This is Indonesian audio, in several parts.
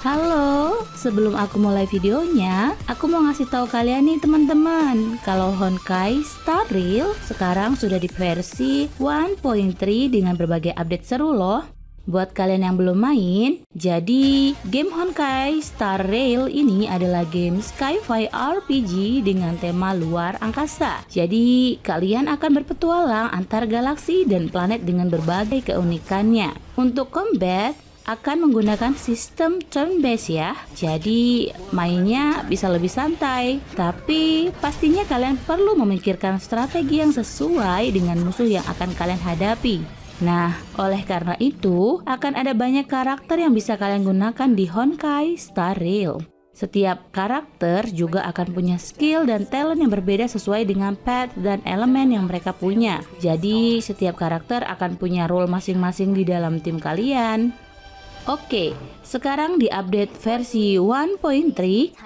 Halo, sebelum aku mulai videonya, aku mau ngasih tahu kalian nih teman-teman, kalau Honkai Star Rail sekarang sudah di versi 1.3 dengan berbagai update seru loh. Buat kalian yang belum main, jadi game Honkai Star Rail ini adalah game sci-fi RPG dengan tema luar angkasa. Jadi kalian akan berpetualang antar galaksi dan planet dengan berbagai keunikannya. Untuk combat akan menggunakan sistem turn based ya. Jadi mainnya bisa lebih santai. Tapi pastinya kalian perlu memikirkan strategi yang sesuai dengan musuh yang akan kalian hadapi. Nah, oleh karena itu akan ada banyak karakter yang bisa kalian gunakan di Honkai Star Rail. Setiap karakter juga akan punya skill dan talent yang berbeda sesuai dengan path dan elemen yang mereka punya. Jadi setiap karakter akan punya role masing-masing di dalam tim kalian. Oke, sekarang di update versi 1.3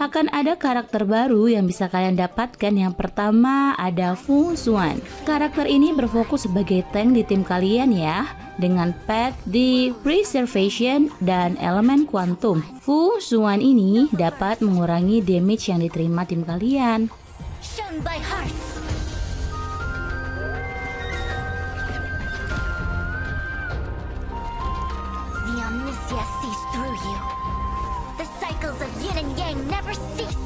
akan ada karakter baru yang bisa kalian dapatkan. Yang pertama ada Fu Xuan. Karakter ini berfokus sebagai tank di tim kalian ya, dengan path di preservation dan elemen kuantum. Fu Xuan ini dapat mengurangi damage yang diterima tim kalian. Sees through you. The cycles of yin and yang never cease.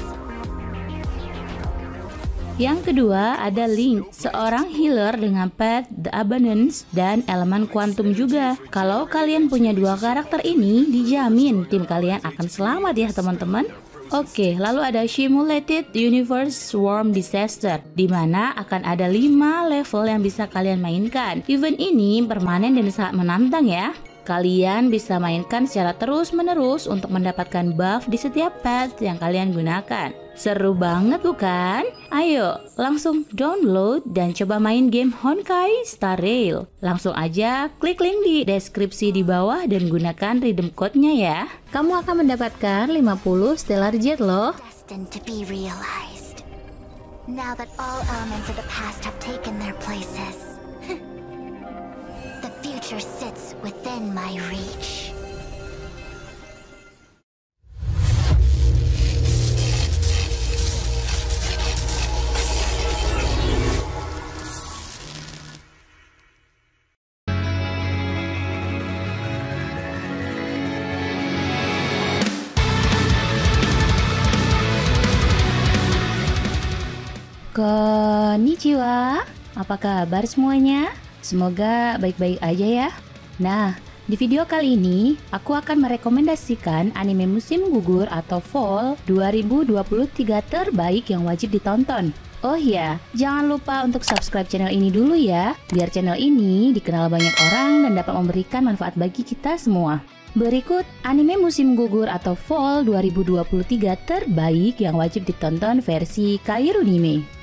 Yang kedua ada Link, seorang healer dengan path the abundance dan elemen kuantum juga. Kalau kalian punya dua karakter ini, dijamin tim kalian akan selamat ya teman-teman. Oke, lalu ada Simulated Universe Swarm Disaster, di mana akan ada 5 level yang bisa kalian mainkan. Event ini permanen dan sangat menantang ya. Kalian bisa mainkan secara terus-menerus untuk mendapatkan buff di setiap path yang kalian gunakan. Seru banget bukan? Ayo, langsung download dan coba main game Honkai Star Rail. Langsung aja klik link di deskripsi di bawah dan gunakan redeem code-nya ya. Kamu akan mendapatkan 50 Stellar Jet loh. Destined to be realized. Now that all elements of the past have taken their places. The future sits within my reach. Konnichiwa, apa kabar semuanya? Semoga baik-baik aja ya. Nah, di video kali ini aku akan merekomendasikan anime musim gugur atau Fall 2023 terbaik yang wajib ditonton. Oh iya, jangan lupa untuk subscribe channel ini dulu ya, biar channel ini dikenal banyak orang dan dapat memberikan manfaat bagi kita semua. Berikut anime musim gugur atau Fall 2023 terbaik yang wajib ditonton versi Kairunime.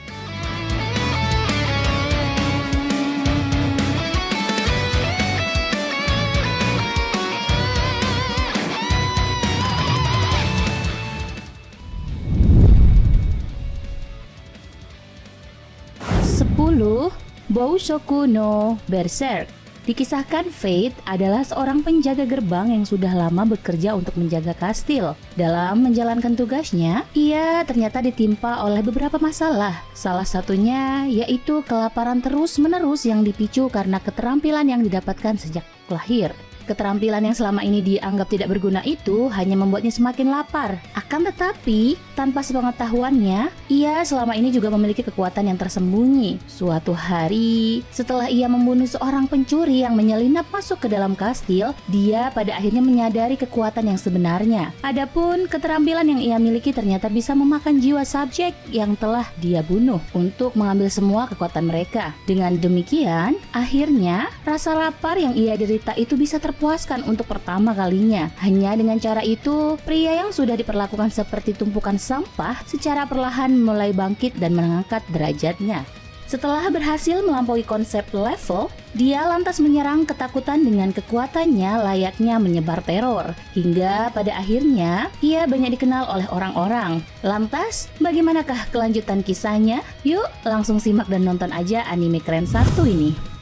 Bousoku no Berserk. Dikisahkan Fate adalah seorang penjaga gerbang yang sudah lama bekerja untuk menjaga kastil. Dalam menjalankan tugasnya, ia ternyata ditimpa oleh beberapa masalah. Salah satunya yaitu kelaparan terus-menerus yang dipicu karena keterampilan yang didapatkan sejak lahir. Keterampilan yang selama ini dianggap tidak berguna itu hanya membuatnya semakin lapar. Akan tetapi, tanpa sepengetahuannya, ia selama ini juga memiliki kekuatan yang tersembunyi. Suatu hari, setelah ia membunuh seorang pencuri yang menyelinap masuk ke dalam kastil, dia pada akhirnya menyadari kekuatan yang sebenarnya. Adapun keterampilan yang ia miliki ternyata bisa memakan jiwa subjek yang telah dia bunuh untuk mengambil semua kekuatan mereka. Dengan demikian, akhirnya rasa lapar yang ia derita itu bisa terpuaskan untuk pertama kalinya. Hanya dengan cara itu, pria yang sudah diperlakukan seperti tumpukan sampah secara perlahan mulai bangkit dan mengangkat derajatnya. Setelah berhasil melampaui konsep level, dia lantas menyerang ketakutan dengan kekuatannya layaknya menyebar teror. Hingga pada akhirnya, ia banyak dikenal oleh orang-orang. Lantas, bagaimanakah kelanjutan kisahnya? Yuk, langsung simak dan nonton aja anime keren satu ini.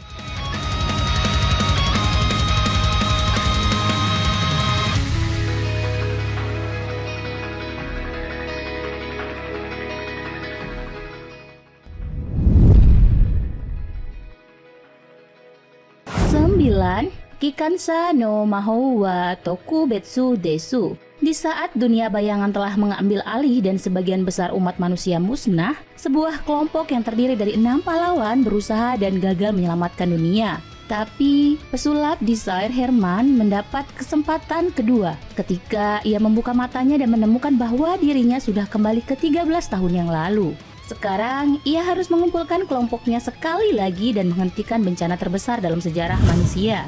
9. Kikansa no Mahou wa Tokubetsu desu. Di saat dunia bayangan telah mengambil alih dan sebagian besar umat manusia musnah, sebuah kelompok yang terdiri dari 6 pahlawan berusaha dan gagal menyelamatkan dunia. Tapi, pesulap Desire Herman mendapat kesempatan kedua ketika ia membuka matanya dan menemukan bahwa dirinya sudah kembali ke 13 tahun yang lalu. Sekarang, ia harus mengumpulkan kelompoknya sekali lagi dan menghentikan bencana terbesar dalam sejarah manusia.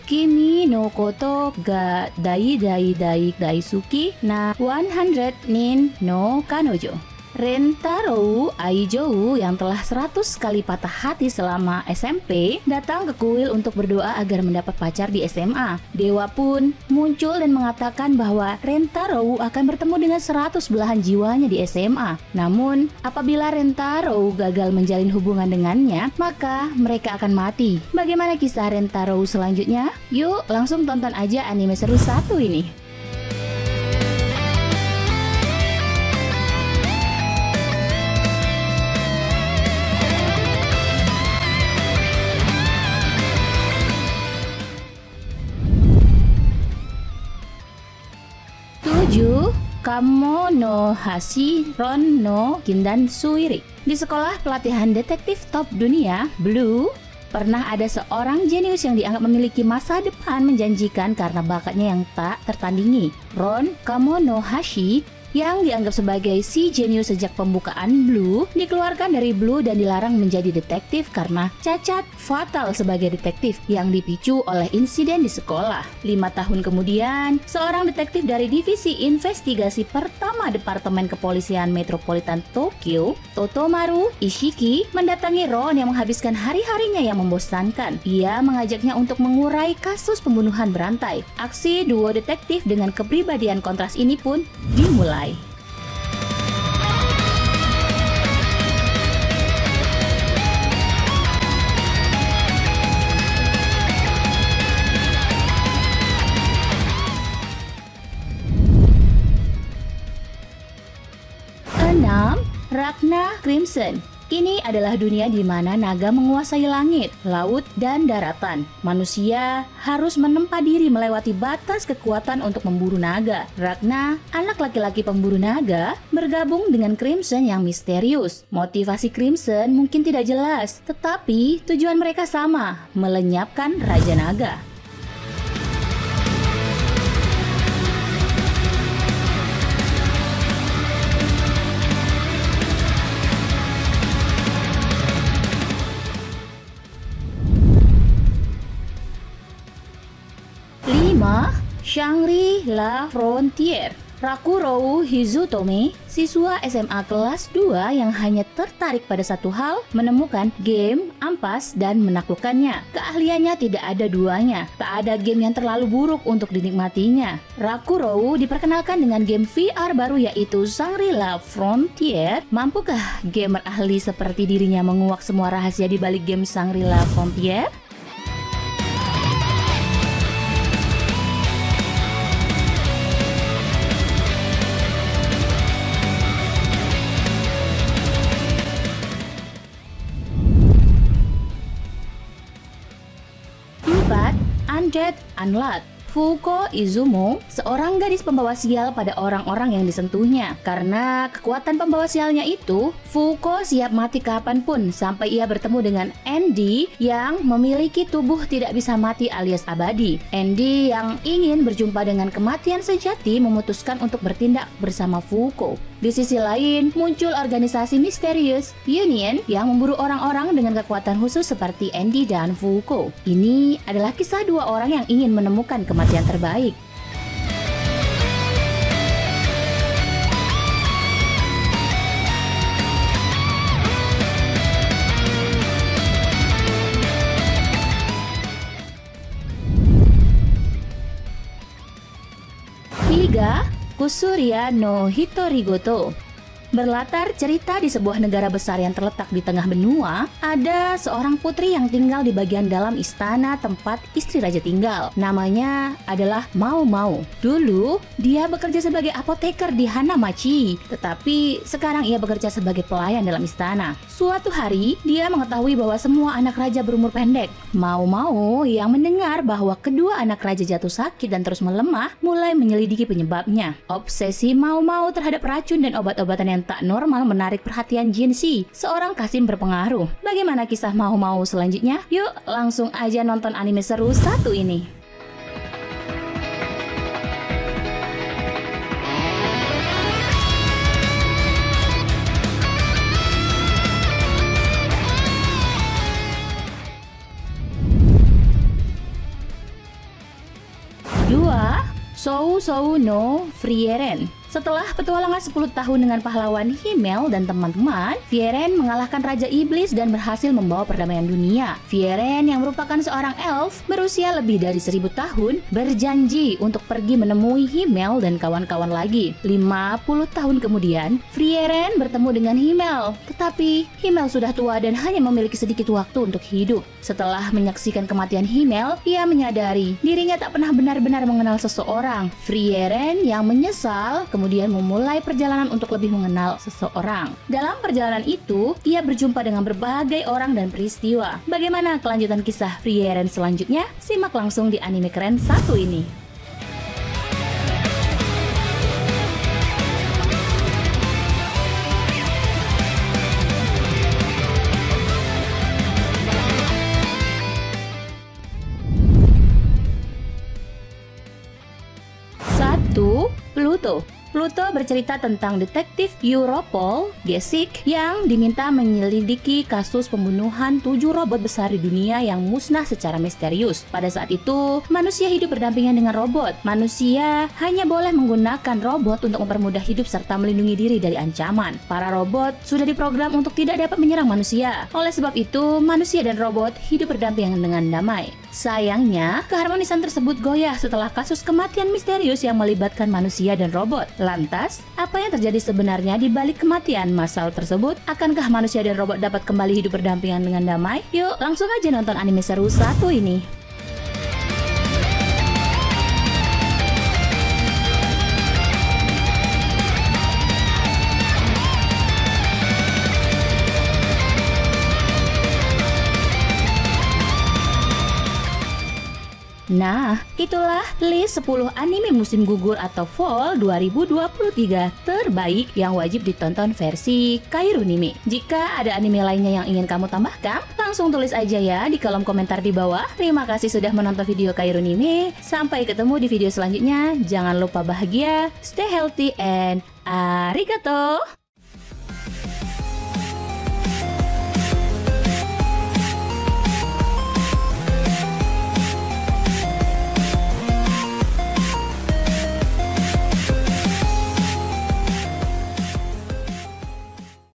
Kimi no koto ga daisuki na 100 nin no kanojo. Rentaro Aijou yang telah 100 kali patah hati selama SMP datang ke kuil untuk berdoa agar mendapat pacar di SMA. Dewa pun muncul dan mengatakan bahwa Rentaro akan bertemu dengan 100 belahan jiwanya di SMA. Namun, apabila Rentaro gagal menjalin hubungan dengannya, maka mereka akan mati. Bagaimana kisah Rentaro selanjutnya? Yuk, langsung tonton aja anime seru satu ini. 7. Kamo no Hashi Ron no Kindan Suiri. Di sekolah pelatihan detektif top dunia, Blue, pernah ada seorang jenius yang dianggap memiliki masa depan menjanjikan karena bakatnya yang tak tertandingi. Ron Kamo no Hashi, yang dianggap sebagai si jenius sejak pembukaan Blue, dikeluarkan dari Blue dan dilarang menjadi detektif karena cacat fatal sebagai detektif yang dipicu oleh insiden di sekolah. 5 tahun kemudian, seorang detektif dari divisi investigasi pertama Departemen Kepolisian Metropolitan Tokyo, Totomaru Ishiki, mendatangi Ron yang menghabiskan hari-harinya yang membosankan. Ia mengajaknya untuk mengurai kasus pembunuhan berantai. Aksi duo detektif dengan kepribadian kontras ini pun dimulai. 6. Ragna Crimson. Ini adalah dunia di mana naga menguasai langit, laut, dan daratan. Manusia harus menempa diri melewati batas kekuatan untuk memburu naga. Ragna, anak laki-laki pemburu naga, bergabung dengan Crimson yang misterius. Motivasi Crimson mungkin tidak jelas, tetapi tujuan mereka sama, melenyapkan Raja Naga. Shangri-La Frontier. Rakurou Hizutome, siswa SMA kelas 2 yang hanya tertarik pada satu hal, menemukan game, ampas, dan menaklukkannya. Keahliannya tidak ada duanya, tak ada game yang terlalu buruk untuk dinikmatinya. Rakurou diperkenalkan dengan game VR baru yaitu Shangri-La Frontier. Mampukah gamer ahli seperti dirinya menguak semua rahasia di balik game Shangri-La Frontier? Undead Unlocked. Fuko Izumo, seorang gadis pembawa sial pada orang-orang yang disentuhnya. Karena kekuatan pembawa sialnya itu, Fuko siap mati kapanpun sampai ia bertemu dengan Andy yang memiliki tubuh tidak bisa mati alias abadi. Andy yang ingin berjumpa dengan kematian sejati memutuskan untuk bertindak bersama Fuko. Di sisi lain, muncul organisasi misterius Union yang memburu orang-orang dengan kekuatan khusus seperti Andy dan Fuko. Ini adalah kisah dua orang yang ingin menemukan kematian terbaik. Tiga, Kusuria no Hitorigoto. Berlatar cerita di sebuah negara besar yang terletak di tengah benua, ada seorang putri yang tinggal di bagian dalam istana tempat istri raja tinggal. Namanya adalah Mau Mau. Dulu, dia bekerja sebagai apoteker di Hanamachi, tetapi sekarang ia bekerja sebagai pelayan dalam istana. Suatu hari, dia mengetahui bahwa semua anak raja berumur pendek. Mau Mau yang mendengar bahwa kedua anak raja jatuh sakit dan terus melemah, mulai menyelidiki penyebabnya. Obsesi Mau Mau terhadap racun dan obat-obatan yang tak normal menarik perhatian Jinshi, seorang kasim berpengaruh. Bagaimana kisah Mau Mau selanjutnya? Yuk, langsung aja nonton anime seru satu ini. Dua, Sou Sou no Frieren. Setelah petualangan 10 tahun dengan pahlawan Himmel dan teman-teman, Frieren mengalahkan Raja Iblis dan berhasil membawa perdamaian dunia. Frieren yang merupakan seorang elf berusia lebih dari 1000 tahun berjanji untuk pergi menemui Himmel dan kawan-kawan lagi. 50 tahun kemudian, Frieren bertemu dengan Himmel. Tetapi Himmel sudah tua dan hanya memiliki sedikit waktu untuk hidup. Setelah menyaksikan kematian Himmel, ia menyadari dirinya tak pernah benar-benar mengenal seseorang. Frieren yang menyesal kemudian memulai perjalanan untuk lebih mengenal seseorang. Dalam perjalanan itu, ia berjumpa dengan berbagai orang dan peristiwa. Bagaimana kelanjutan kisah Frieren selanjutnya? Simak langsung di anime keren satu ini. Pluto. Pluto bercerita tentang detektif Europol, Gesik, yang diminta menyelidiki kasus pembunuhan 7 robot besar di dunia yang musnah secara misterius. Pada saat itu, manusia hidup berdampingan dengan robot. Manusia hanya boleh menggunakan robot untuk mempermudah hidup serta melindungi diri dari ancaman. Para robot sudah diprogram untuk tidak dapat menyerang manusia. Oleh sebab itu, manusia dan robot hidup berdampingan dengan damai. Sayangnya, keharmonisan tersebut goyah setelah kasus kematian misterius yang melibatkan manusia dan robot. Lantas, apa yang terjadi sebenarnya di balik kematian massal tersebut? Akankah manusia dan robot dapat kembali hidup berdampingan dengan damai? Yuk, langsung aja nonton anime seru satu ini. Nah, itulah list 10 anime musim gugur atau Fall 2023 terbaik yang wajib ditonton versi Kairunime. Jika ada anime lainnya yang ingin kamu tambahkan, langsung tulis aja ya di kolom komentar di bawah. Terima kasih sudah menonton video Kairunime. Sampai ketemu di video selanjutnya. Jangan lupa bahagia, stay healthy, and arigato!